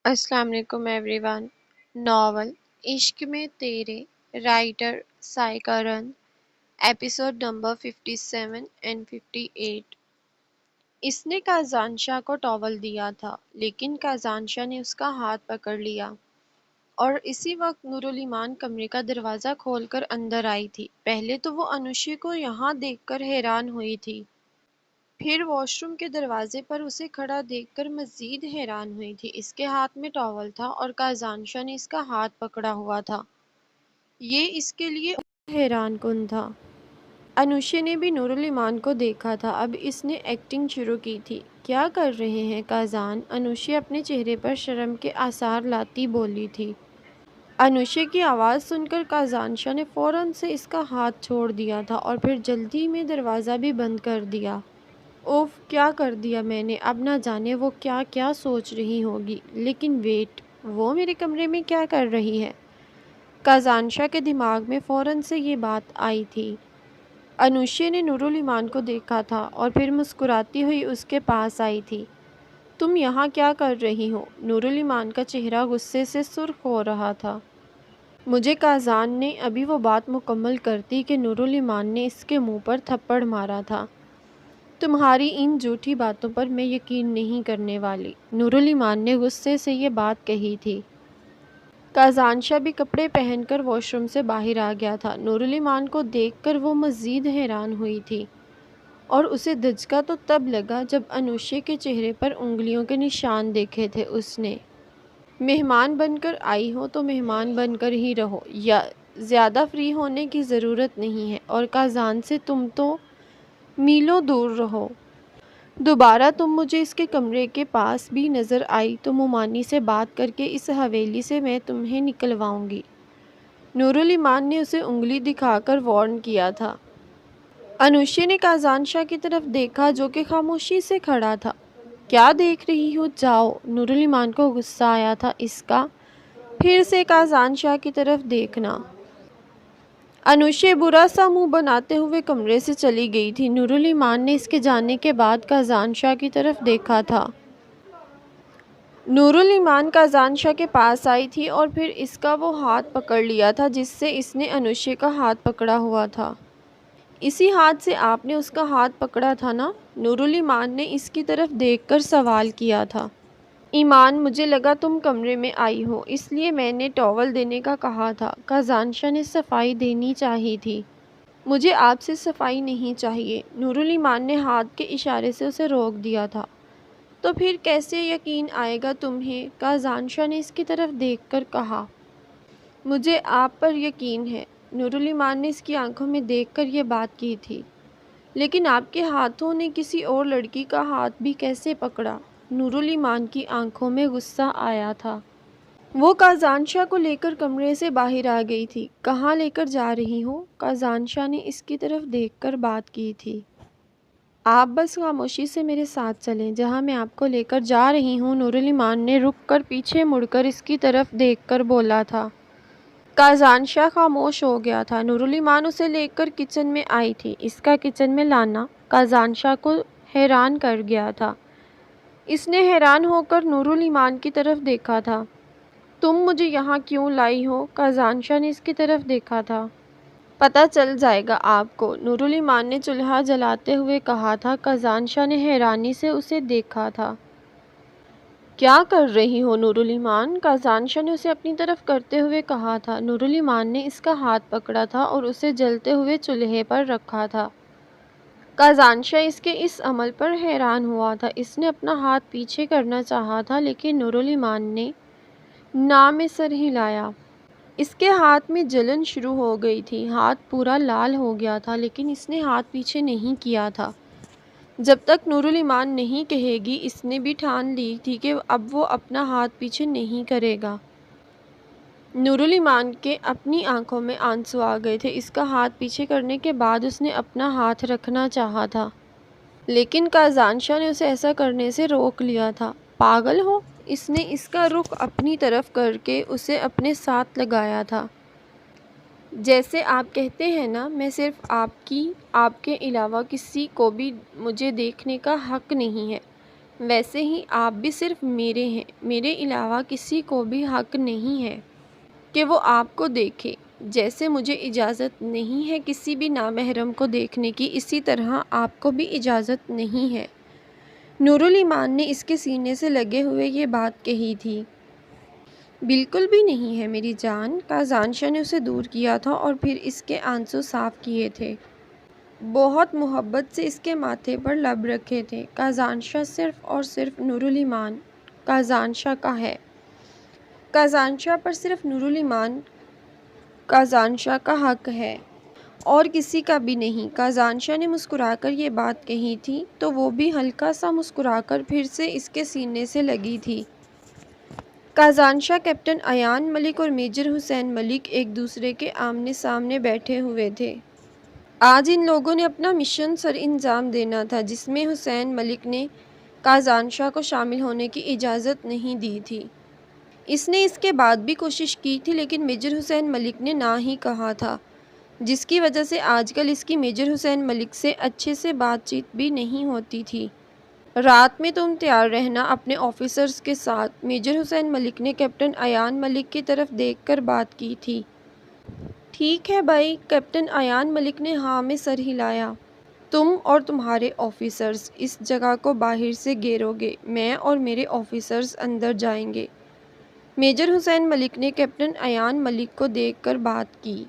السلام علیکم every one. Novel عشق میں تیرے، رائٹر سائیکرن، ایپیسوڈ نمبر 57 اینڈ 58۔ اس نے کازانشا کو ٹاول دیا تھا، لیکن کازانشا نے اس کا ہاتھ پکڑ لیا، اور اسی وقت نور الایمان کمرے کا دروازہ کھول کر اندر آئی تھی۔ پہلے تو وہ انوشی کو یہاں دیکھ کر حیران ہوئی تھی، پھر واش روم کے دروازے پر اسے کھڑا دیکھ کر مزید حیران ہوئی تھی۔ اس کے ہاتھ میں ٹاول تھا اور کازانشا نے اس کا ہاتھ پکڑا ہوا تھا۔ یہ اس کے لیے اور حیران کن تھا۔ انوشی نے بھی نور الایمان کو دیکھا تھا۔ اب اس نے ایکٹنگ شروع کی تھی۔ کیا کر رہے ہیں کازان؟ انوشی اپنے چہرے پر شرم کے آثار لاتی بولی تھی۔ انوشی کی آواز سن کر کازانشا نے فوراً سے اس کا ہاتھ چھوڑ دیا تھا اور پھر جلدی میں دروازہ بھی بند کر دیا۔ اوف، کیا کر دیا میں نے! اب نہ جانے وہ کیا کیا سوچ رہی ہوگی۔ لیکن ویٹ، وہ میرے کمرے میں کیا کر رہی ہے؟ کازانشا کے دماغ میں فوراً سے یہ بات آئی تھی۔ انوشی نے نور الایمان کو دیکھا تھا اور پھر مسکراتی ہوئی اس کے پاس آئی تھی۔ تم یہاں کیا کر رہی ہو؟ نور الایمان کا چہرہ غصے سے سرخ ہو رہا تھا۔ مجھے کازان نے ابھی وہ بات مکمل کرتی کہ نور الایمان نے اس کے منہ پر تھپڑ مارا تھا۔ تمہاری ان جھوٹی باتوں پر میں یقین نہیں کرنے والی۔ نور الایمان نے غصے سے یہ بات کہی تھی۔ کازانشا بھی کپڑے پہن کر واش روم سے باہر آ گیا تھا۔ نور الایمان کو دیکھ کر وہ مزید حیران ہوئی تھی، اور اسے دھچکا تو تب لگا جب انوشی کے چہرے پر انگلیوں کے نشان دیکھے تھے۔ اس نے مہمان بن کر آئی ہو تو مہمان بن کر ہی رہو، یا زیادہ فری ہونے کی ضرورت نہیں ہے، اور کازان سے تم تو میلوں دور رہو۔ دوبارہ تم مجھے اس کے کمرے کے پاس بھی نظر آئی تو ممانی سے بات کر کے اس حویلی سے میں تمہیں نکلواؤں گی۔ نور الایمان نے اسے انگلی دکھا کر وارن کیا تھا۔ انوشی نے کازانشا کی طرف دیکھا جو کہ خاموشی سے کھڑا تھا۔ کیا دیکھ رہی ہو؟ جاؤ! نور الایمان کو غصہ آیا تھا اس کا پھر سے کازانشا کی طرف دیکھنا۔ انوشی برا سا منہ بناتے ہوئے کمرے سے چلی گئی تھی۔ نور الایمان نے اس کے جانے کے بعد کازانشا کی طرف دیکھا تھا۔ نور الایمان کازانشا کے پاس آئی تھی اور پھر اس کا وہ ہاتھ پکڑ لیا تھا جس سے اس نے انوشی کا ہاتھ پکڑا ہوا تھا۔ اسی ہاتھ سے آپ نے اس کا ہاتھ پکڑا تھا نا؟ نور الایمان نے اس کی طرف دیکھ کر سوال کیا تھا۔ ایمان، مجھے لگا تم کمرے میں آئی ہو، اس لیے میں نے ٹاول دینے کا کہا تھا۔ کازانشا نے صفائی دینی چاہی تھی۔ مجھے آپ سے صفائی نہیں چاہیے۔ نور الایمان نے ہاتھ کے اشارے سے اسے روک دیا تھا۔ تو پھر کیسے یقین آئے گا تمہیں؟ کازانشا نے اس کی طرف دیکھ کر کہا۔ مجھے آپ پر یقین ہے۔ نور الایمان نے اس کی آنکھوں میں دیکھ کر یہ بات کی تھی۔ لیکن آپ کے ہاتھوں نے کسی اور لڑکی کا ہاتھ بھی کیسے پکڑا؟ نور الایمان کی آنکھوں میں غصہ آیا تھا۔ وہ کازانشا کو لے کر کمرے سے باہر آ گئی تھی۔ کہاں لے کر جا رہی ہو؟ کازانشا نے اس کی طرف دیکھ کر بات کی تھی۔ آپ بس خاموشی سے میرے ساتھ چلیں، جہاں میں آپ کو لے کر جا رہی ہوں۔ نور الایمان نے رک کر پیچھے مڑ کر اس کی طرف دیکھ کر بولا تھا۔ کازانشا خاموش ہو گیا تھا۔ نور الایمان اسے لے کر کچن میں آئی تھی۔ اس کا کچن میں لانا کازانشا کو حیران کر گیا تھا۔ اس نے حیران ہو کر نور الایمان کی طرف دیکھا تھا۔ تم مجھے یہاں کیوں لائی ہو؟ کازانشا نے اس کی طرف دیکھا تھا۔ پتہ چل جائے گا آپ کو، نور الایمان نے چولہا جلاتے ہوئے کہا تھا۔ کازانشا نے حیرانی سے اسے دیکھا تھا۔ کیا کر رہی ہو نور الایمان؟ کازانشا نے اسے اپنی طرف کرتے ہوئے کہا تھا۔ نور الایمان نے اس کا ہاتھ پکڑا تھا اور اسے جلتے ہوئے چولہے پر رکھا تھا۔ کازانشا اس کے اس عمل پر حیران ہوا تھا۔ اس نے اپنا ہاتھ پیچھے کرنا چاہا تھا، لیکن نور الایمان نے نہ میں سر ہلایا۔ اس کے ہاتھ میں جلن شروع ہو گئی تھی۔ ہاتھ پورا لال ہو گیا تھا، لیکن اس نے ہاتھ پیچھے نہیں کیا تھا۔ جب تک نور الایمان نہیں کہے گی، اس نے بھی ٹھان لی تھی کہ اب وہ اپنا ہاتھ پیچھے نہیں کرے گا۔ نور الایمان کے اپنی آنکھوں میں آنسو آ گئے تھے۔ اس کا ہاتھ پیچھے کرنے کے بعد اس نے اپنا ہاتھ رکھنا چاہا تھا، لیکن کازانشا نے اسے ایسا کرنے سے روک لیا تھا۔ پاگل ہو؟ اس نے اس کا رخ اپنی طرف کر کے اسے اپنے ساتھ لگایا تھا۔ جیسے آپ کہتے ہیں نا، میں صرف آپ کے علاوہ کسی کو بھی مجھے دیکھنے کا حق نہیں ہے۔ ویسے ہی آپ بھی صرف میرے ہیں، میرے علاوہ کسی کو بھی حق نہیں ہے کہ وہ آپ کو دیکھے۔ جیسے مجھے اجازت نہیں ہے کسی بھی نامحرم کو دیکھنے کی، اسی طرح آپ کو بھی اجازت نہیں ہے۔ نور الایمان نے اس کے سینے سے لگے ہوئے یہ بات کہی تھی۔ بالکل بھی نہیں ہے میری جان، کازانشا نے اسے دور کیا تھا اور پھر اس کے آنسو صاف کیے تھے۔ بہت محبت سے اس کے ماتھے پر لب رکھے تھے۔ کازانشا صرف اور صرف نور الایمان کازانشا کا ہے۔ کازانشا پر صرف نور الایمان کازانشا کا حق ہے اور کسی کا بھی نہیں۔ کازانشا نے مسکرا کر یہ بات کہی تھی تو وہ بھی ہلکا سا مسکرا کر پھر سے اس کے سینے سے لگی تھی۔ کازانشا، کیپٹن ایان ملک اور میجر حسین ملک ایک دوسرے کے آمنے سامنے بیٹھے ہوئے تھے۔ آج ان لوگوں نے اپنا مشن سر انجام دینا تھا جس میں حسین ملک نے کازانشا کو شامل ہونے کی اجازت نہیں دی تھی۔ اس نے اس کے بعد بھی کوشش کی تھی لیکن میجر حسین ملک نے نہ ہی کہا تھا، جس کی وجہ سے آج کل اس کی میجر حسین ملک سے اچھے سے بات چیت بھی نہیں ہوتی تھی۔ رات میں تم تیار رہنا اپنے آفیسرز کے ساتھ، میجر حسین ملک نے کیپٹن ایان ملک کی طرف دیکھ کر بات کی تھی۔ ٹھیک ہے بھائی، کیپٹن ایان ملک نے ہاں میں سر ہلایا۔ تم اور تمہارے آفیسرز اس جگہ کو باہر سے گھیرو گے، میں اور میرے آفیسرز اندر جائیں گے۔ میجر حسین ملک نے کیپٹن ایان ملک کو دیکھ کر بات کی۔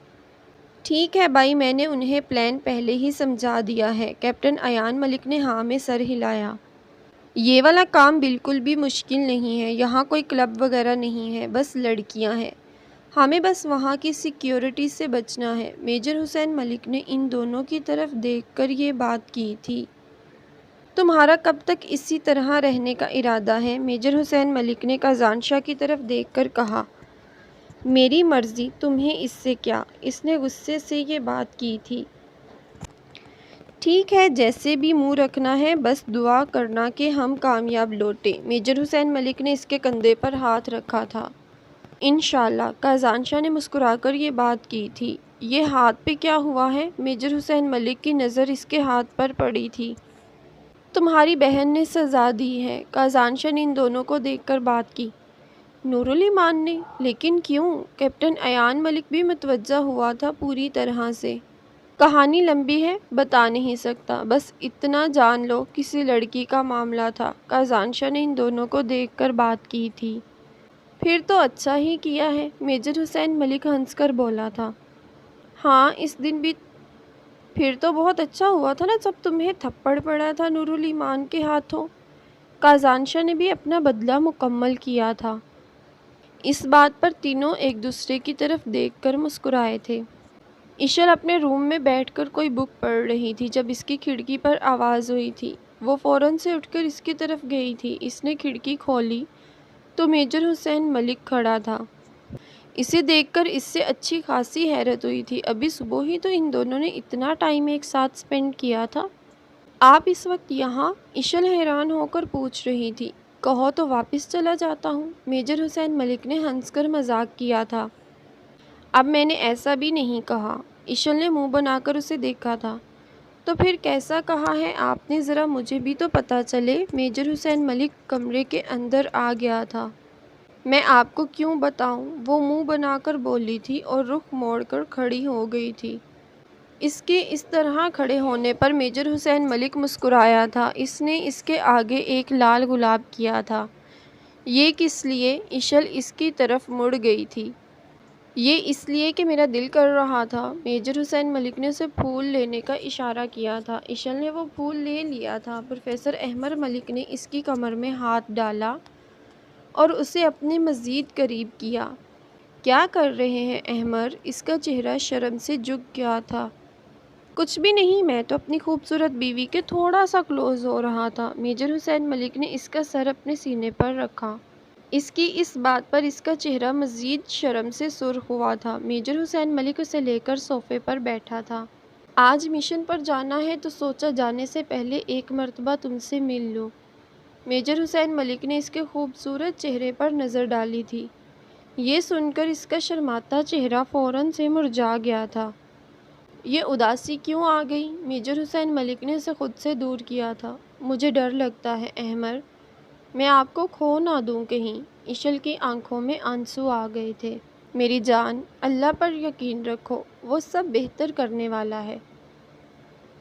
ٹھیک ہے بھائی، میں نے انہیں پلان پہلے ہی سمجھا دیا ہے۔ کیپٹن ایان ملک نے ہاں میں سر ہلایا۔ یہ والا کام بالکل بھی مشکل نہیں ہے، یہاں کوئی کلب وغیرہ نہیں ہے، بس لڑکیاں ہیں، ہمیں بس وہاں کی سیکیورٹی سے بچنا ہے۔ میجر حسین ملک نے ان دونوں کی طرف دیکھ کر یہ بات کی تھی۔ تمہارا کب تک اسی طرح رہنے کا ارادہ ہے؟ میجر حسین ملک نے کازانشا کی طرف دیکھ کر کہا۔ میری مرضی، تمہیں اس سے کیا؟ اس نے غصے سے یہ بات کی تھی۔ ٹھیک ہے، جیسے بھی منہ رکھنا ہے، بس دعا کرنا کہ ہم کامیاب لوٹیں۔ میجر حسین ملک نے اس کے کندھے پر ہاتھ رکھا تھا۔ انشاءاللہ، کازانشا نے مسکرا کر یہ بات کی تھی۔ یہ ہاتھ پہ کیا ہوا ہے؟ میجر حسین ملک کی نظر اس کے ہاتھ پر پڑی تھی۔ تمہاری بہن نے سزا دی ہے، کازانشا نے ان دونوں کو دیکھ کر بات کی۔ نور الایمان نے؟ لیکن کیوں؟ کیپٹن ایان ملک بھی متوجہ ہوا تھا پوری طرح سے۔ کہانی لمبی ہے، بتا نہیں سکتا، بس اتنا جان لو کسی لڑکی کا معاملہ تھا۔ کازانشا نے ان دونوں کو دیکھ کر بات کی تھی۔ پھر تو اچھا ہی کیا ہے، میجر حسین ملک ہنس کر بولا تھا۔ ہاں، اس دن بھی پھر تو بہت اچھا ہوا تھا نا جب تمہیں تھپڑ پڑا تھا نور الایمان کے ہاتھوں۔ کازانشا نے بھی اپنا بدلہ مکمل کیا تھا۔ اس بات پر تینوں ایک دوسرے کی طرف دیکھ کر مسکرائے تھے۔ ایشل اپنے روم میں بیٹھ کر کوئی بک پڑھ رہی تھی جب اس کی کھڑکی پر آواز ہوئی تھی۔ وہ فوراً سے اٹھ کر اس کی طرف گئی تھی۔ اس نے کھڑکی کھولی تو میجر حسین ملک کھڑا تھا۔ اسے دیکھ کر اس سے اچھی خاصی حیرت ہوئی تھی۔ ابھی صبح ہی تو ان دونوں نے اتنا ٹائم ایک ساتھ سپینڈ کیا تھا۔ آپ اس وقت یہاں؟ ایشل حیران ہو کر پوچھ رہی تھی۔ کہو تو واپس چلا جاتا ہوں، میجر حسین ملک نے ہنس کر مذاق کیا تھا۔ اب میں نے ایسا بھی نہیں کہا۔ ایشل نے منہ بنا کر اسے دیکھا تھا۔ تو پھر کیسا کہا ہے آپ نے؟ ذرا مجھے بھی تو پتہ چلے۔ میجر حسین ملک کمرے کے اندر آ گیا تھا۔ میں آپ کو کیوں بتاؤں؟ وہ منہ بنا کر بولی تھی اور رخ موڑ کر کھڑی ہو گئی تھی۔ اس کے اس طرح کھڑے ہونے پر میجر حسین ملک مسکرایا تھا۔ اس نے اس کے آگے ایک لال گلاب کیا تھا۔ یہ کس لیے؟ ایشل اس کی طرف مڑ گئی تھی۔ یہ اس لیے کہ میرا دل کر رہا تھا۔ میجر حسین ملک نے اسے پھول لینے کا اشارہ کیا تھا۔ ایشل نے وہ پھول لے لیا تھا۔ پروفیسر احمر ملک نے اس کی کمر میں ہاتھ ڈالا اور اسے اپنے مزید قریب کیا۔ کیا کر رہے ہیں احمر؟ اس کا چہرہ شرم سے جھک گیا تھا۔ کچھ بھی نہیں، میں تو اپنی خوبصورت بیوی کے تھوڑا سا کلوز ہو رہا تھا۔ میجر حسین ملک نے اس کا سر اپنے سینے پر رکھا۔ اس کی اس بات پر اس کا چہرہ مزید شرم سے سرخ ہوا تھا۔ میجر حسین ملک اسے لے کر صوفے پر بیٹھا تھا۔ آج مشن پر جانا ہے تو سوچا جانے سے پہلے ایک مرتبہ تم سے مل لوں۔ میجر حسین ملک نے اس کے خوبصورت چہرے پر نظر ڈالی تھی۔ یہ سن کر اس کا شرماتا چہرہ فوراً سے مرجھا گیا تھا۔ یہ اداسی کیوں آ گئی؟ میجر حسین ملک نے اسے خود سے دور کیا تھا۔ مجھے ڈر لگتا ہے احمر، میں آپ کو کھو نہ دوں کہیں۔ ایشل کی آنکھوں میں آنسو آ گئے تھے۔ میری جان، اللہ پر یقین رکھو، وہ سب بہتر کرنے والا ہے۔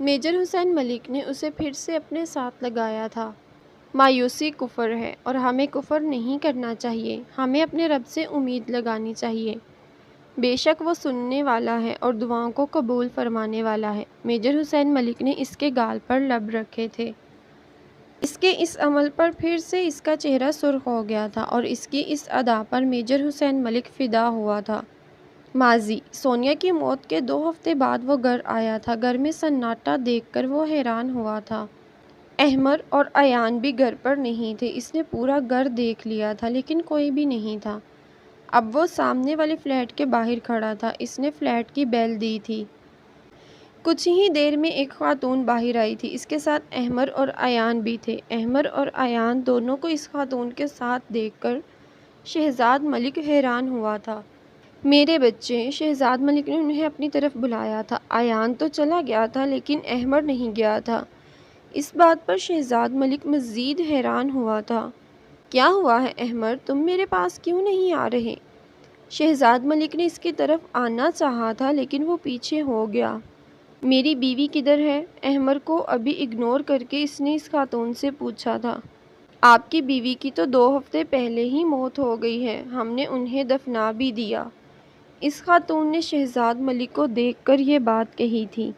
میجر حسین ملک نے اسے پھر سے اپنے ساتھ لگایا تھا۔ مایوسی کفر ہے اور ہمیں کفر نہیں کرنا چاہیے، ہمیں اپنے رب سے امید لگانی چاہیے۔ بے شک وہ سننے والا ہے اور دعاؤں کو قبول فرمانے والا ہے۔ میجر حسین ملک نے اس کے گال پر لب رکھے تھے۔ اس کے اس عمل پر پھر سے اس کا چہرہ سرخ ہو گیا تھا اور اس کی اس ادا پر میجر حسین ملک فدا ہوا تھا۔ ماضی: سونیا کی موت کے 2 ہفتے بعد وہ گھر آیا تھا۔ گھر میں سناٹا دیکھ کر وہ حیران ہوا تھا۔ احمر اور ایان بھی گھر پر نہیں تھے۔ اس نے پورا گھر دیکھ لیا تھا لیکن کوئی بھی نہیں تھا۔ اب وہ سامنے والے فلیٹ کے باہر کھڑا تھا۔ اس نے فلیٹ کی بیل دی تھی۔ کچھ ہی دیر میں ایک خاتون باہر آئی تھی۔ اس کے ساتھ احمر اور ایان بھی تھے۔ احمر اور ایان دونوں کو اس خاتون کے ساتھ دیکھ کر شہزاد ملک حیران ہوا تھا۔ میرے بچے، شہزاد ملک نے انہیں اپنی طرف بلایا تھا۔ ایان تو چلا گیا تھا لیکن احمر نہیں گیا تھا۔ اس بات پر شہزاد ملک مزید حیران ہوا تھا۔ کیا ہوا ہے احمر، تم میرے پاس کیوں نہیں آ رہے؟ شہزاد ملک نے اس کی طرف آنا چاہا تھا لیکن وہ پیچھے ہو گیا۔ میری بیوی کدھر ہے؟ احمر کو ابھی اگنور کر کے اس نے اس خاتون سے پوچھا تھا۔ آپ کی بیوی کی تو 2 ہفتے پہلے ہی موت ہو گئی ہے، ہم نے انہیں دفنا بھی دیا۔ اس خاتون نے شہزاد ملک کو دیکھ کر یہ بات کہی تھی۔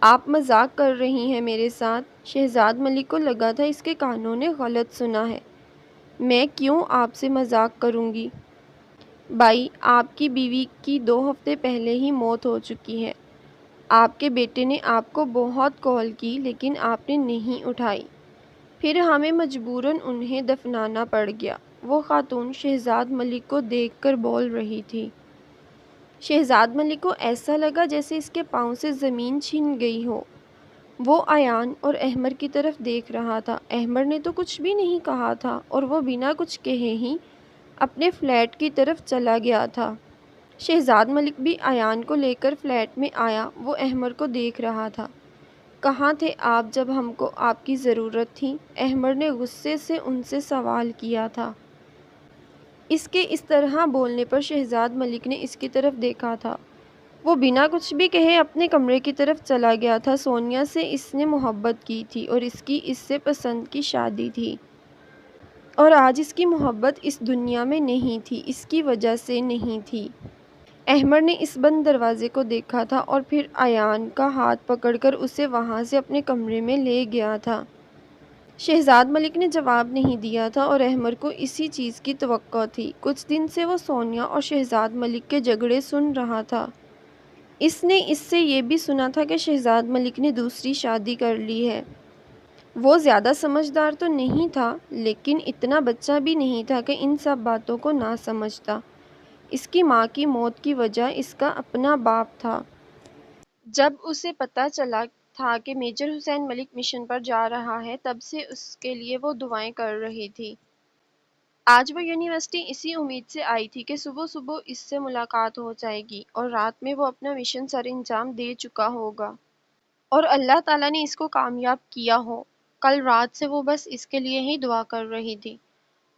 آپ مذاق کر رہی ہیں میرے ساتھ؟ شہزاد ملک کو لگا تھا اس کے کانوں نے غلط سنا ہے۔ میں کیوں آپ سے مذاق کروں گی؟ بھائی، آپ کی بیوی کی 2 ہفتے پہلے ہی موت ہو چکی ہے۔ آپ کے بیٹے نے آپ کو بہت کال کی لیکن آپ نے نہیں اٹھائی، پھر ہمیں مجبوراً انہیں دفنانا پڑ گیا۔ وہ خاتون شہزاد ملک کو دیکھ کر بول رہی تھی۔ شہزاد ملک کو ایسا لگا جیسے اس کے پاؤں سے زمین چھن گئی ہو۔ وہ ایان اور احمر کی طرف دیکھ رہا تھا۔ احمر نے تو کچھ بھی نہیں کہا تھا اور وہ بنا کچھ کہے ہی اپنے فلیٹ کی طرف چلا گیا تھا۔ شہزاد ملک بھی ایان کو لے کر فلیٹ میں آیا۔ وہ احمر کو دیکھ رہا تھا۔ کہاں تھے آپ جب ہم کو آپ کی ضرورت تھی؟ احمر نے غصے سے ان سے سوال کیا تھا۔ اس کے اس طرح بولنے پر شہزاد ملک نے اس کی طرف دیکھا تھا۔ وہ بنا کچھ بھی کہے اپنے کمرے کی طرف چلا گیا تھا۔ سونیا سے اس نے محبت کی تھی اور اس کی اس سے پسند کی شادی تھی، اور آج اس کی محبت اس دنیا میں نہیں تھی، اس کی وجہ سے نہیں تھی۔ احمر نے اس بند دروازے کو دیکھا تھا اور پھر ایان کا ہاتھ پکڑ کر اسے وہاں سے اپنے کمرے میں لے گیا تھا۔ شہزاد ملک نے جواب نہیں دیا تھا اور احمر کو اسی چیز کی توقع تھی۔ کچھ دن سے وہ سونیا اور شہزاد ملک کے جھگڑے سن رہا تھا۔ اس نے اس سے یہ بھی سنا تھا کہ شہزاد ملک نے دوسری شادی کر لی ہے۔ وہ زیادہ سمجھدار تو نہیں تھا لیکن اتنا بچہ بھی نہیں تھا کہ ان سب باتوں کو نہ سمجھتا۔ اس کی ماں کی موت کی وجہ اس کا اپنا باپ تھا۔ جب اسے پتہ چلا تھا کہ میجر حسین ملک مشن پر جا رہا ہے تب سے اس کے لیے وہ دعائیں کر رہی تھی۔ آج وہ یونیورسٹی اسی امید سے آئی تھی کہ صبح صبح اس سے ملاقات ہو جائے گی اور رات میں وہ اپنا مشن سر انجام دے چکا ہوگا اور اللہ تعالیٰ نے اس کو کامیاب کیا ہو۔ کل رات سے وہ بس اس کے لیے ہی دعا کر رہی تھی۔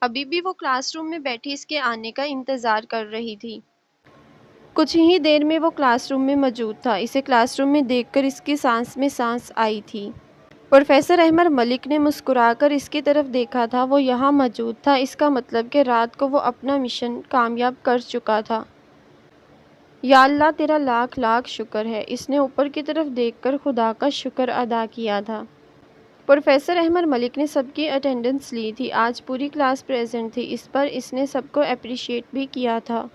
ابھی بھی وہ کلاس روم میں بیٹھی اس کے آنے کا انتظار کر رہی تھی۔ کچھ ہی دیر میں وہ کلاس روم میں موجود تھا۔ اسے کلاس روم میں دیکھ کر اس کی سانس میں سانس آئی تھی۔ پروفیسر احمر ملک نے مسکرا کر اس کی طرف دیکھا تھا۔ وہ یہاں موجود تھا، اس کا مطلب کہ رات کو وہ اپنا مشن کامیاب کر چکا تھا۔ یا اللہ، تیرا لاکھ لاکھ شکر ہے۔ اس نے اوپر کی طرف دیکھ کر خدا کا شکر ادا کیا تھا۔ پروفیسر احمر ملک نے سب کی اٹینڈنس لی تھی۔ آج پوری کلاس پریزنٹ تھی، اس پر اس نے سب کو اپریشیٹ بھی کیا تھا۔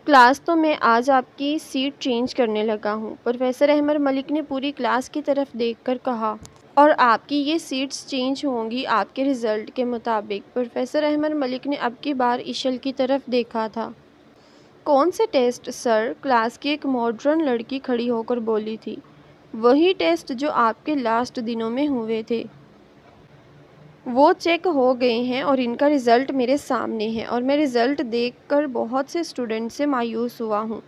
کلاس تو میں آج آپ کی سیٹ چینج کرنے لگا ہوں، پروفیسر احمر ملک نے پوری کلاس کی طرف دیکھ کر کہا۔ اور آپ کی یہ سیٹس چینج ہوں گی آپ کے رزلٹ کے مطابق۔ پروفیسر احمر ملک نے اب کی بار ایشل کی طرف دیکھا تھا۔ کون سے ٹیسٹ سر؟ کلاس کی ایک ماڈرن لڑکی کھڑی ہو کر بولی تھی۔ وہی ٹیسٹ جو آپ کے لاسٹ دنوں میں ہوئے تھے۔ وہ چیک ہو گئے ہیں اور ان کا رزلٹ میرے سامنے ہے اور میں رزلٹ دیکھ کر بہت سے اسٹوڈنٹ سے مایوس ہوا ہوں۔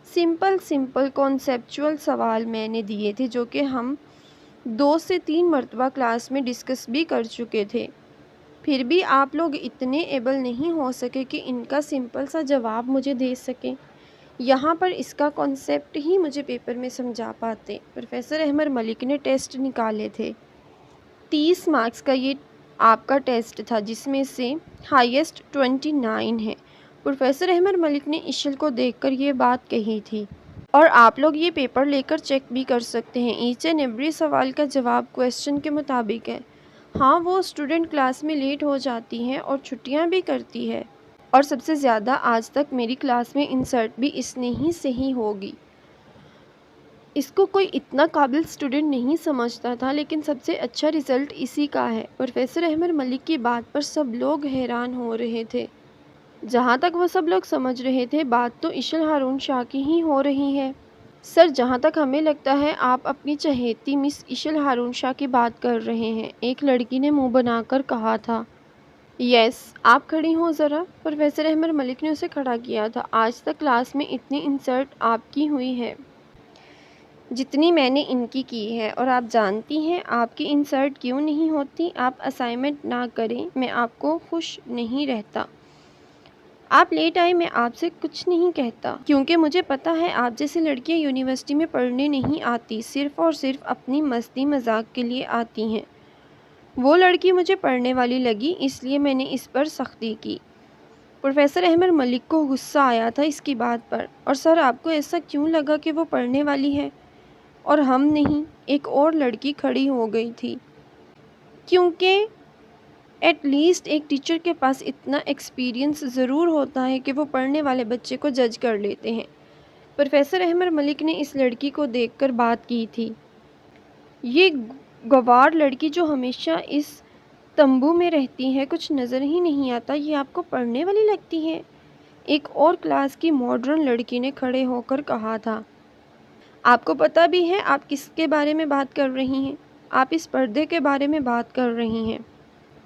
سمپل کانسیپچول سوال میں نے دیے تھے جو کہ ہم 2 سے 3 مرتبہ کلاس میں ڈسکس بھی کر چکے تھے، پھر بھی آپ لوگ اتنے ایبل نہیں ہو سکے کہ ان کا سمپل سا جواب مجھے دے سکیں۔ یہاں پر اس کا کانسیپٹ ہی مجھے پیپر میں سمجھا پاتے۔ پروفیسر احمد ملک نے ٹیسٹ نکالے تھے۔ 30 مارکس کا یہ آپ کا ٹیسٹ تھا، جس میں سے ہائیسٹ 29 ہے۔ پروفیسر احمد ملک نے اشل کو دیکھ کر یہ بات کہی تھی، اور آپ لوگ یہ پیپر لے کر چیک بھی کر سکتے ہیں۔ ایچ اینڈ ایوری سوال کا جواب کویسچن کے مطابق ہے۔ ہاں، وہ اسٹوڈنٹ کلاس میں لیٹ ہو جاتی ہے اور چھٹیاں بھی کرتی ہے، اور سب سے زیادہ آج تک میری کلاس میں انسرٹ بھی اس نے ہی صحیح ہوگی۔ اس کو کوئی اتنا قابل اسٹوڈنٹ نہیں سمجھتا تھا، لیکن سب سے اچھا رزلٹ اسی کا ہے۔ پروفیسر احمد ملک کی بات پر سب لوگ حیران ہو رہے تھے۔ جہاں تک وہ سب لوگ سمجھ رہے تھے، بات تو اشل ہارون شاہ کی ہی ہو رہی ہے۔ سر، جہاں تک ہمیں لگتا ہے آپ اپنی چہیتی مس اشل ہارون شاہ کی بات کر رہے ہیں، ایک لڑکی نے منہ بنا کر کہا تھا۔ یس، آپ کھڑی ہوں ذرا۔ پروفیسر احمد ملک نے اسے کھڑا کیا تھا۔ آج تک کلاس میں اتنی انسرٹ آپ کی ہوئی ہے جتنی میں نے ان کی ہے، اور آپ جانتی ہیں آپ کی انسرٹ کیوں نہیں ہوتی؟ آپ اسائنمنٹ نہ کریں، میں آپ کو خوش نہیں رہتا۔ آپ لیٹ آئے، میں آپ سے کچھ نہیں کہتا، کیونکہ مجھے پتا ہے آپ جیسی لڑکیاں یونیورسٹی میں پڑھنے نہیں آتی، صرف اور صرف اپنی مستی مذاق کے لیے آتی ہیں۔ وہ لڑکی مجھے پڑھنے والی لگی، اس لیے میں نے اس پر سختی کی۔ پروفیسر احمد ملک کو غصہ آیا تھا اس کی بات پر۔ اور سر، آپ کو ایسا کیوں لگا کہ وہ پڑھنے والی ہے اور ہم نہیں؟ ایک اور لڑکی کھڑی ہو گئی تھی۔ کیونکہ ایٹ لیسٹ ایک ٹیچر کے پاس اتنا ایکسپیرینس ضرور ہوتا ہے کہ وہ پڑھنے والے بچے کو جج کر لیتے ہیں۔ پروفیسر احمد ملک نے اس لڑکی کو دیکھ کر بات کی تھی۔ یہ گوار لڑکی جو ہمیشہ اس تمبو میں رہتی ہے، کچھ نظر ہی نہیں آتا، یہ آپ کو پڑھنے والی لگتی ہے؟ ایک اور کلاس کی ماڈرن لڑکی نے کھڑے ہو کر کہا تھا۔ آپ کو پتہ بھی ہے آپ کس کے بارے میں بات کر رہی ہیں؟ آپ اس پردے کے بارے میں بات کر رہی ہیں،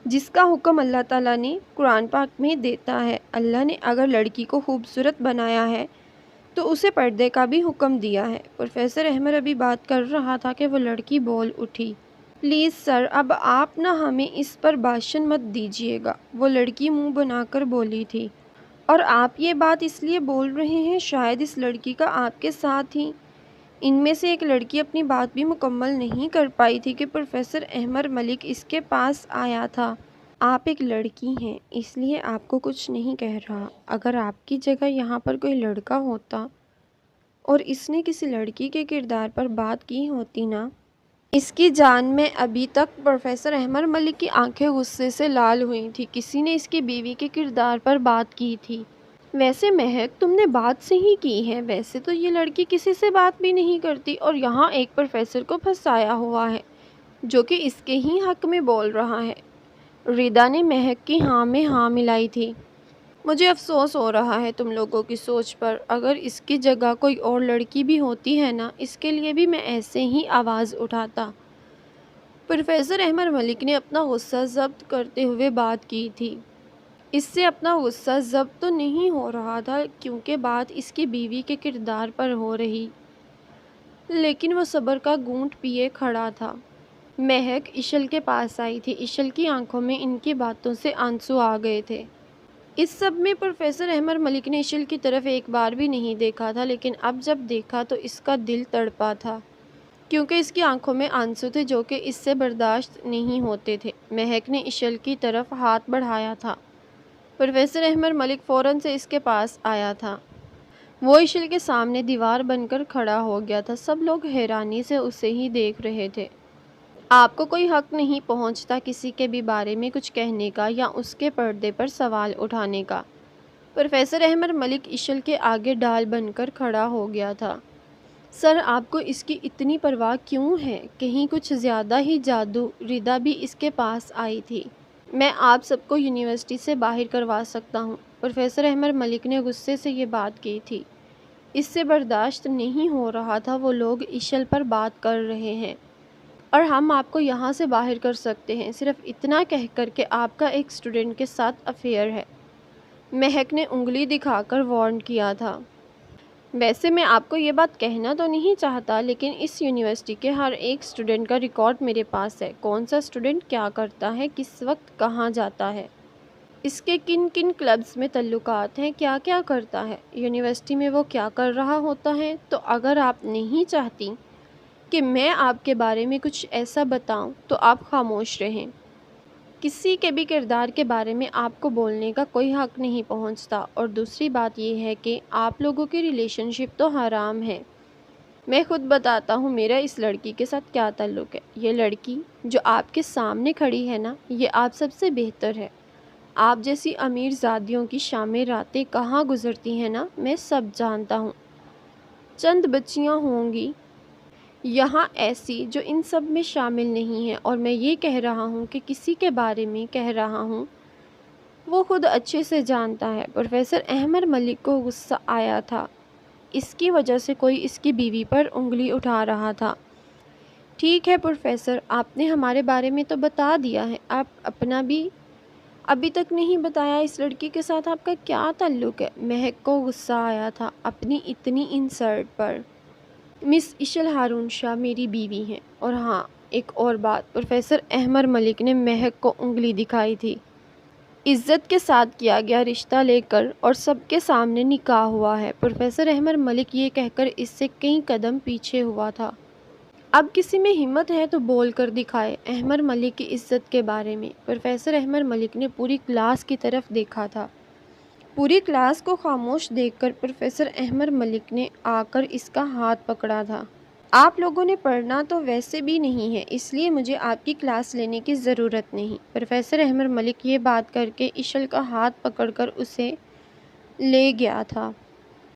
جس کا حکم اللہ تعالیٰ نے قرآن پاک میں دیتا ہے۔ اللہ نے اگر لڑکی کو خوبصورت بنایا ہے تو اسے پردے کا بھی حکم دیا ہے۔ پروفیسر احمد ابھی بات کر رہا تھا کہ وہ لڑکی بول اٹھی۔ پلیز سر، اب آپ نہ ہمیں اس پر بھاشن مت دیجیے گا، وہ لڑکی منہ بنا کر بولی تھی۔ اور آپ یہ بات اس لیے بول رہے ہیں، شاید اس لڑکی کا آپ کے ساتھ ہی۔ ان میں سے ایک لڑکی اپنی بات بھی مکمل نہیں کر پائی تھی کہ پروفیسر احمد ملک اس کے پاس آیا تھا۔ آپ ایک لڑکی ہیں، اس لیے آپ کو کچھ نہیں کہہ رہا۔ اگر آپ کی جگہ یہاں پر کوئی لڑکا ہوتا اور اس نے کسی لڑکی کے کردار پر بات کی ہوتی نا، اس کی جان میں ابھی تک پروفیسر احمد ملک کی آنکھیں غصے سے لال ہوئی تھی۔ کسی نے اس کی بیوی کے کردار پر بات کی تھی۔ ویسے مہک، تم نے بات صحیح کی ہے، ویسے تو یہ لڑکی کسی سے بات بھی نہیں کرتی، اور یہاں ایک پروفیسر کو پھنسایا ہوا ہے جو کہ اس کے ہی حق میں بول رہا ہے۔ ریدا نے مہک کی ہاں میں ہاں ملائی تھی۔ مجھے افسوس ہو رہا ہے تم لوگوں کی سوچ پر۔ اگر اس کی جگہ کوئی اور لڑکی بھی ہوتی ہے نا، اس کے لیے بھی میں ایسے ہی آواز اٹھاتا۔ پروفیسر احمد ملک نے اپنا غصہ ضبط کرتے ہوئے بات کی تھی۔ اس سے اپنا غصہ ضبط تو نہیں ہو رہا تھا، کیونکہ بات اس کی بیوی کے کردار پر ہو رہی، لیکن وہ صبر کا گھونٹ پیے کھڑا تھا۔ مہک اشل کے پاس آئی تھی۔ اشل کی آنکھوں میں ان کی باتوں سے آنسو آ گئے تھے۔ اس سب میں پروفیسر احمد ملک نے اشل کی طرف ایک بار بھی نہیں دیکھا تھا، لیکن اب جب دیکھا تو اس کا دل تڑپا تھا، کیونکہ اس کی آنکھوں میں آنسو تھے جو کہ اس سے برداشت نہیں ہوتے تھے۔ مہک نے اشل کی طرف ہاتھ بڑھایا تھا۔ پروفیسر احمد ملک فوراً سے اس کے پاس آیا تھا۔ وہ اشل کے سامنے دیوار بن کر کھڑا ہو گیا تھا۔ سب لوگ حیرانی سے اسے ہی دیکھ رہے تھے۔ آپ کو کوئی حق نہیں پہنچتا کسی کے بھی بارے میں کچھ کہنے کا یا اس کے پردے پر سوال اٹھانے کا۔ پروفیسر احمد ملک اشل کے آگے ڈال بن کر کھڑا ہو گیا تھا۔ سر، آپ کو اس کی اتنی پرواہ کیوں ہے؟ کہیں کچھ زیادہ ہی جادو؟ ریدا بھی اس کے پاس آئی تھی۔ میں آپ سب کو یونیورسٹی سے باہر کروا سکتا ہوں۔ پروفیسر احمد ملک نے غصے سے یہ بات کی تھی۔ اس سے برداشت نہیں ہو رہا تھا، وہ لوگ اشل پر بات کر رہے ہیں اور ہم آپ کو یہاں سے باہر کر سکتے ہیں، صرف اتنا کہہ کر کہ آپ کا ایک اسٹوڈنٹ کے ساتھ افیئر ہے۔ مہک نے انگلی دکھا کر وارن کیا تھا۔ ویسے میں آپ کو یہ بات کہنا تو نہیں چاہتا، لیکن اس یونیورسٹی کے ہر ایک اسٹوڈنٹ کا ریکارڈ میرے پاس ہے۔ کون سا اسٹوڈنٹ کیا کرتا ہے، کس وقت کہاں جاتا ہے، اس کے کن کن کلبز میں تعلقات ہیں، کیا کیا کرتا ہے، یونیورسٹی میں وہ کیا کر رہا ہوتا ہے۔ تو اگر آپ نہیں چاہتی کہ میں آپ کے بارے میں کچھ ایسا بتاؤں تو آپ خاموش رہیں۔ کسی کے بھی کردار کے بارے میں آپ کو بولنے کا کوئی حق نہیں پہنچتا۔ اور دوسری بات یہ ہے کہ آپ لوگوں کی ریلیشن شپ تو حرام ہے۔ میں خود بتاتا ہوں میرا اس لڑکی کے ساتھ کیا تعلق ہے۔ یہ لڑکی جو آپ کے سامنے کھڑی ہے نا، یہ آپ سب سے بہتر ہے۔ آپ جیسی امیر زادیوں کی شامیں راتیں کہاں گزرتی ہیں نا، میں سب جانتا ہوں۔ چند بچیاں ہوں گی یہاں ایسی جو ان سب میں شامل نہیں ہیں، اور میں یہ کہہ رہا ہوں کہ کسی کے بارے میں کہہ رہا ہوں وہ خود اچھے سے جانتا ہے۔ پروفیسر احمد ملک کو غصہ آیا تھا، اس کی وجہ سے کوئی اس کی بیوی پر انگلی اٹھا رہا تھا۔ ٹھیک ہے پروفیسر، آپ نے ہمارے بارے میں تو بتا دیا ہے، آپ اپنا بھی ابھی تک نہیں بتایا اس لڑکی کے ساتھ آپ کا کیا تعلق ہے۔ مہک کو غصہ آیا تھا اپنی اتنی انسلٹ پر۔ مس اشل ہارون شاہ میری بیوی ہیں، اور ہاں ایک اور بات، پروفیسر احمد ملک نے مہک کو انگلی دکھائی تھی۔ عزت کے ساتھ کیا گیا رشتہ لے کر اور سب کے سامنے نکاح ہوا ہے۔ پروفیسر احمد ملک یہ کہہ کر اس سے کئی قدم پیچھے ہوا تھا۔ اب کسی میں ہمت ہے تو بول کر دکھائے احمد ملک کی عزت کے بارے میں۔ پروفیسر احمد ملک نے پوری کلاس کی طرف دیکھا تھا۔ پوری کلاس کو خاموش دیکھ کر پروفیسر احمد ملک نے آ کر اس کا ہاتھ پکڑا تھا۔ آپ لوگوں نے پڑھنا تو ویسے بھی نہیں ہے، اس لیے مجھے آپ کی کلاس لینے کی ضرورت نہیں۔ پروفیسر احمد ملک یہ بات کر کے اشل کا ہاتھ پکڑ کر اسے لے گیا تھا۔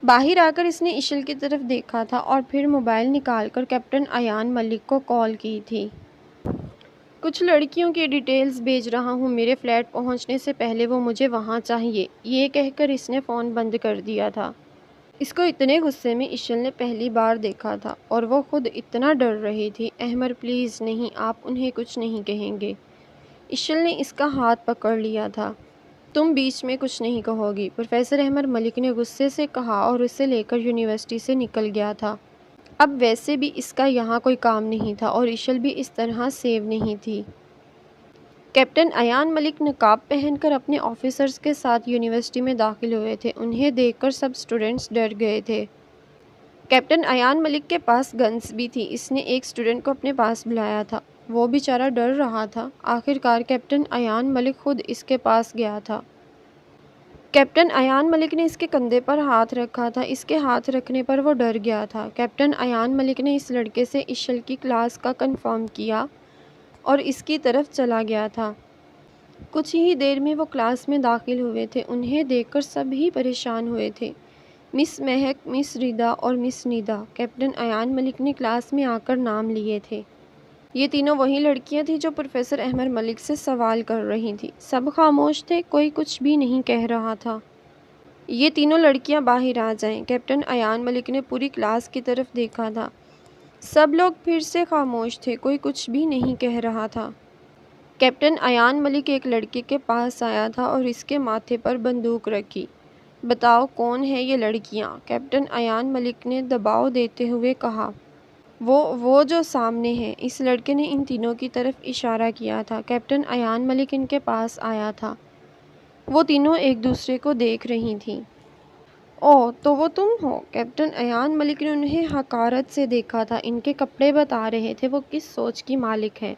باہر آ کر اس نے اشل کی طرف دیکھا تھا اور پھر موبائل نکال کر کیپٹن ایان ملک کو کال کی تھی۔ کچھ لڑکیوں کی ڈیٹیلز بھیج رہا ہوں، میرے فلیٹ پہنچنے سے پہلے وہ مجھے وہاں چاہیے۔ یہ کہہ کر اس نے فون بند کر دیا تھا۔ اس کو اتنے غصے میں اشل نے پہلی بار دیکھا تھا، اور وہ خود اتنا ڈر رہی تھی۔ احمد پلیز نہیں، آپ انہیں کچھ نہیں کہیں گے۔ اشل نے اس کا ہاتھ پکڑ لیا تھا۔ تم بیچ میں کچھ نہیں کہو گی، پروفیسر احمد ملک نے غصے سے کہا اور اسے لے کر یونیورسٹی سے نکل گیا تھا۔ اب ویسے بھی اس کا یہاں کوئی کام نہیں تھا اور اشل بھی اس طرح سیو نہیں تھی۔ کیپٹن ایان ملک نقاب پہن کر اپنے آفیسرز کے ساتھ یونیورسٹی میں داخل ہوئے تھے۔ انہیں دیکھ کر سب اسٹوڈنٹس ڈر گئے تھے۔ کیپٹن ایان ملک کے پاس گنز بھی تھی۔ اس نے ایک اسٹوڈنٹ کو اپنے پاس بلایا تھا، وہ بیچارہ ڈر رہا تھا۔ آخر کار کیپٹن ایان ملک خود اس کے پاس گیا تھا۔ کیپٹن ایان ملک نے اس کے کندھے پر ہاتھ رکھا تھا۔ اس کے ہاتھ رکھنے پر وہ ڈر گیا تھا۔ کیپٹن ایان ملک نے اس لڑکے سے اشل کی کلاس کا کنفرم کیا اور اس کی طرف چلا گیا تھا۔ کچھ ہی دیر میں وہ کلاس میں داخل ہوئے تھے۔ انہیں دیکھ کر سب ہی پریشان ہوئے تھے۔ مس مہک، مس ردا اور مس ندا۔ کیپٹن ایان ملک نے کلاس میں آ کر نام لیے تھے۔ یہ تینوں وہی لڑکیاں تھیں جو پروفیسر احمد ملک سے سوال کر رہی تھیں۔ سب خاموش تھے، کوئی کچھ بھی نہیں کہہ رہا تھا۔ یہ تینوں لڑکیاں باہر آ جائیں۔ کیپٹن ایان ملک نے پوری کلاس کی طرف دیکھا تھا۔ سب لوگ پھر سے خاموش تھے، کوئی کچھ بھی نہیں کہہ رہا تھا۔ کیپٹن ایان ملک ایک لڑکے کے پاس آیا تھا اور اس کے ماتھے پر بندوق رکھی۔ بتاؤ کون ہے یہ لڑکیاں؟ کیپٹن ایان ملک نے دباؤ دیتے ہوئے کہا۔ وہ جو سامنے ہے۔ اس لڑکے نے ان تینوں کی طرف اشارہ کیا تھا۔ کیپٹن ایان ملک ان کے پاس آیا تھا۔ وہ تینوں ایک دوسرے کو دیکھ رہی تھیں۔ اوہ تو وہ تم ہو؟ کیپٹن ایان ملک نے انہیں حقارت سے دیکھا تھا۔ ان کے کپڑے بتا رہے تھے وہ کس سوچ کی مالک ہیں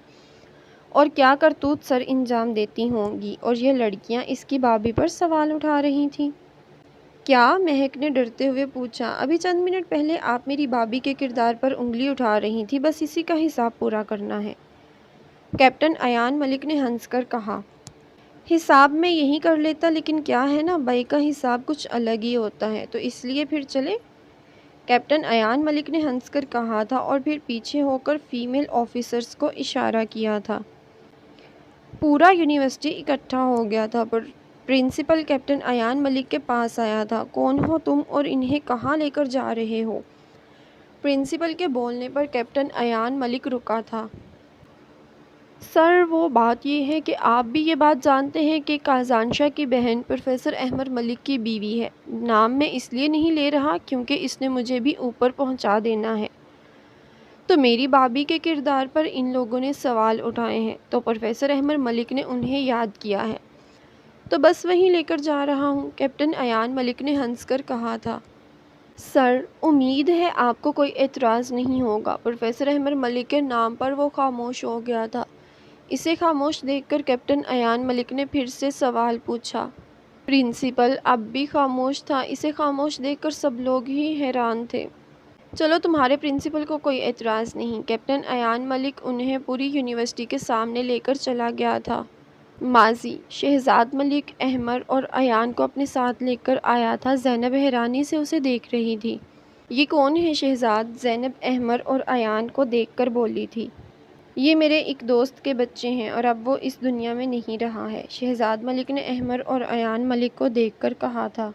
اور کیا کرتوت سر انجام دیتی ہوں گی، اور یہ لڑکیاں اس کی بھابھی پر سوال اٹھا رہی تھیں۔ کیا؟ مہک نے ڈرتے ہوئے پوچھا۔ ابھی چند منٹ پہلے آپ میری بھابھی کے کردار پر انگلی اٹھا رہی تھی، بس اسی کا حساب پورا کرنا ہے۔ کیپٹن ایان ملک نے ہنس کر کہا۔ حساب میں یہی کر لیتا، لیکن کیا ہے نا، بائی کا حساب کچھ الگ ہی ہوتا ہے، تو اس لیے پھر چلے؟ کیپٹن ایان ملک نے ہنس کر کہا تھا اور پھر پیچھے ہو کر فیمیل آفیسرز کو اشارہ کیا تھا۔ پورا یونیورسٹی اکٹھا ہو گیا تھا۔ پرنسپل کیپٹن ایان ملک کے پاس آیا تھا۔ کون ہو تم اور انہیں کہاں لے کر جا رہے ہو؟ پرنسپل کے بولنے پر کیپٹن ایان ملک رکا تھا۔ سر وہ بات یہ ہے کہ آپ بھی یہ بات جانتے ہیں کہ کازانشا کی بہن پروفیسر احمد ملک کی بیوی ہے۔ نام میں اس لیے نہیں لے رہا کیونکہ اس نے مجھے بھی اوپر پہنچا دینا ہے۔ تو میری بھابھی کے کردار پر ان لوگوں نے سوال اٹھائے ہیں تو پروفیسر احمد ملک نے انہیں یاد کیا ہے، تو بس وہیں لے کر جا رہا ہوں، کیپٹن ایان ملک نے ہنس کر کہا تھا۔ سر امید ہے آپ کو کوئی اعتراض نہیں ہوگا۔ پروفیسر احمد ملک کے نام پر وہ خاموش ہو گیا تھا۔ اسے خاموش دیکھ کر کیپٹن ایان ملک نے پھر سے سوال پوچھا۔ پرنسپل اب بھی خاموش تھا۔ اسے خاموش دیکھ کر سب لوگ ہی حیران تھے۔ چلو تمہارے پرنسپل کو کوئی اعتراض نہیں۔ کیپٹن ایان ملک انہیں پوری یونیورسٹی کے سامنے لے کر چلا گیا تھا۔ ماضی شہزاد ملک احمد اور ایان کو اپنے ساتھ لے کر آیا تھا۔ زینب حیرانی سے اسے دیکھ رہی تھی۔ یہ کون ہے شہزاد؟ زینب احمد اور ایان کو دیکھ کر بولی تھی۔ یہ میرے ایک دوست کے بچے ہیں اور اب وہ اس دنیا میں نہیں رہا ہے، شہزاد ملک نے احمد اور ایان ملک کو دیکھ کر کہا تھا۔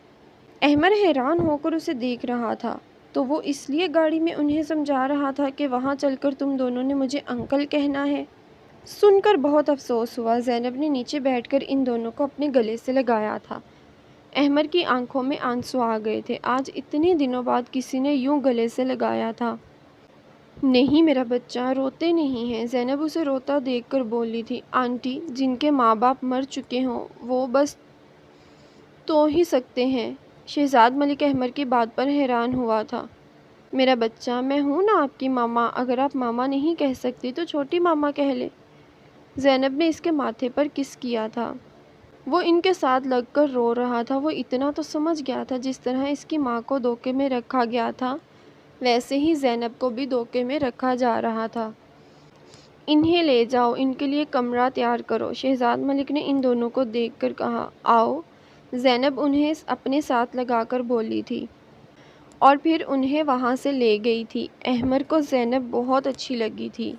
احمد حیران ہو کر اسے دیکھ رہا تھا۔ تو وہ اس لیے گاڑی میں انہیں سمجھا رہا تھا کہ وہاں چل کر تم دونوں نے مجھے انکل کہنا ہے؟ سن کر بہت افسوس ہوا۔ زینب نے نیچے بیٹھ کر ان دونوں کو اپنے گلے سے لگایا تھا۔ احمد کی آنکھوں میں آنسو آ گئے تھے۔ آج اتنے دنوں بعد کسی نے یوں گلے سے لگایا تھا۔ نہیں میرا بچہ، روتے نہیں ہیں، زینب اسے روتا دیکھ کر بولی تھی۔ آنٹی، جن کے ماں باپ مر چکے ہوں وہ بس تو ہی سکتے ہیں۔ شہزاد ملک احمد کی بات پر حیران ہوا تھا۔ میرا بچہ، میں ہوں نا آپ کی ماما، اگر آپ ماما نہیں کہہ سکتی تو چھوٹی ماما کہہ لے۔ زینب نے اس کے ماتھے پر کس کیا تھا۔ وہ ان کے ساتھ لگ کر رو رہا تھا۔ وہ اتنا تو سمجھ گیا تھا جس طرح اس کی ماں کو دھوکے میں رکھا گیا تھا ویسے ہی زینب کو بھی دھوکے میں رکھا جا رہا تھا۔ انہیں لے جاؤ، ان کے لیے کمرہ تیار کرو، شہزاد ملک نے ان دونوں کو دیکھ کر کہا۔ آؤ، زینب انہیں اپنے ساتھ لگا کر بولی تھی اور پھر انہیں وہاں سے لے گئی تھی۔ احمد کو زینب بہت اچھی لگی تھی۔